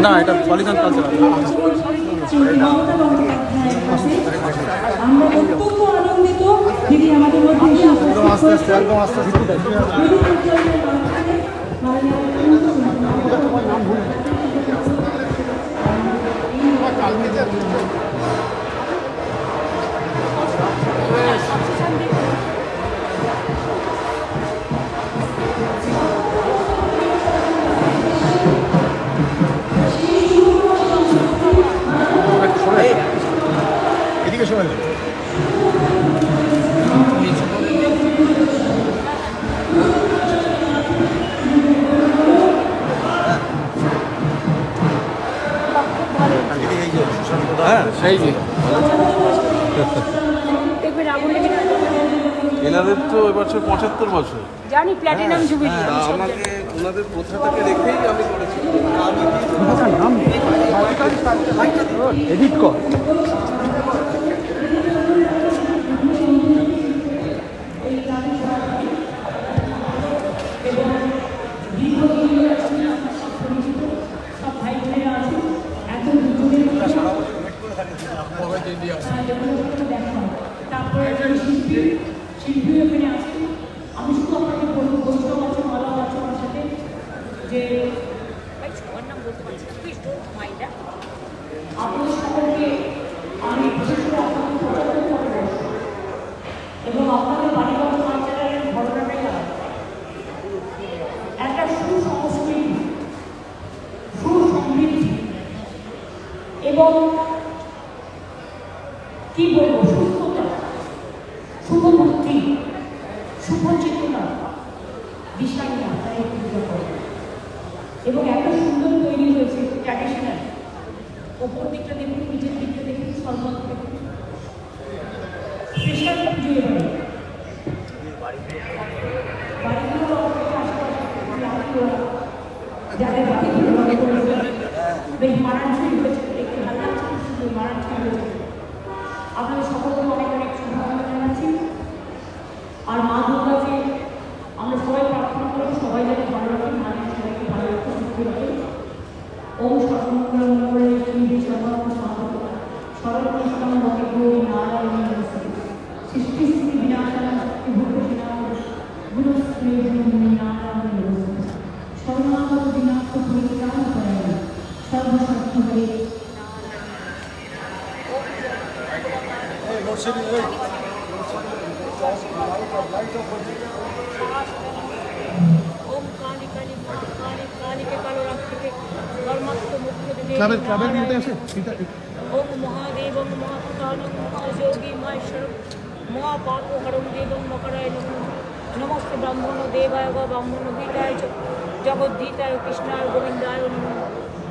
না, এটা polygon cultural. আমরা অত্যন্ত আনন্দিত যিনি আমাদের মধ্যে এসে একদম আস্তে আস্তে এদিকে সবাই সেই যে দেখবেন আগুন এনাদের তো এবছর 75 বছর। জানি প্ল্যাটিনাম জুবিলি আমাকে ওনাদের প্রথাটাকে রেখেই আমি করেছি। এডিট কর। তারপরে শিল্পী ওখানে আছে। আমি শুধু আপনাকে বলবো, বৈষ্ণব আছে, মালা আছে আমার সাথে, যে সবার নাম বলতে পারছি না, প্লিজ ডোন্ট মাইন্ড। আপনাদের সকলকে আমি বিশেষ করে আপনাদের প্রচারের ভালোবাসি এবং আপনাদের বাড়িগত কালচারের ঘটনাটাই আলাদা। একটা সুসংস্কৃতি, সুসমৃদ্ধি এবং কি বলবো, সুস্থতা, শুভবুদ্ধি, শুভচেতনা বিষয় নিয়ে আপনারা এই পুজো করেন এবং এত সুন্দর তৈরি হয়েছে ট্র্যাডিশনাল। ওপর দিকটা দেখুন, নিচের দিকটা দেখুন, সর্বত দেখুন, স্পেশাল পুজো এবারে। বাড়িগুলো আশেপাশে যাদের বাড়িগুলো বেশ মারাঠি হয়েছে, দেখতে ভালো লাগছে, খুব সুন্দর মারাঠি হয়েছে। আপনাদের সকলকে অনেক অনেক শুভকামনা জানাচ্ছি। আর মা দুর্গাকে আমরা সবাই প্রার্থনা করবো সবাই যাতে ভালো রাখে, মানে সবাইকে ভালো রাখতে সুস্থ রাখে। ওম সর্বমঙ্গল মঙ্গলে শিবে সর্বাত্ম সাধক সর্বকৃষ্ণ মতে গৌরী নারায়ণ নমস্তে সৃষ্টি স্থিতি বিনাশান ভূতনাম গুরুশ্রী নারায়ণ নমস্তে সর্বাঙ্গ বিনাশ পরিত্রাণ করেন সর্বশক্তি হয়ে ক্লাবের মধ্যে আছে ওম মহাদেব মহাকাল মহাযোগী মহেশ্বর মহাপাপহরম দেবং মকরায় নমঃ নমস্তে ব্রাহ্মণ দেবায় ব্রাহ্মণ গীতায় জগদ্গীতায় কৃষ্ণায় গোবিন্দায় নমঃ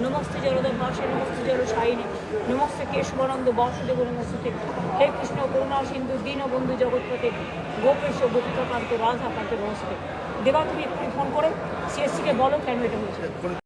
নমস্তে জলদভাসে নমস্তে জলসায়িনী নমস্তে কেশবানন্দ বাসুদেব নমস্তে হে কৃষ্ণ করুণা সিন্ধু দীনবন্ধু জগৎপতে গোপেশ গোপিকাকান্ত রাধাকান্ত নমস্তে। দেবা তুমি একটু ফোন করে সিএসসিকে বলো কেন এটা হয়েছে।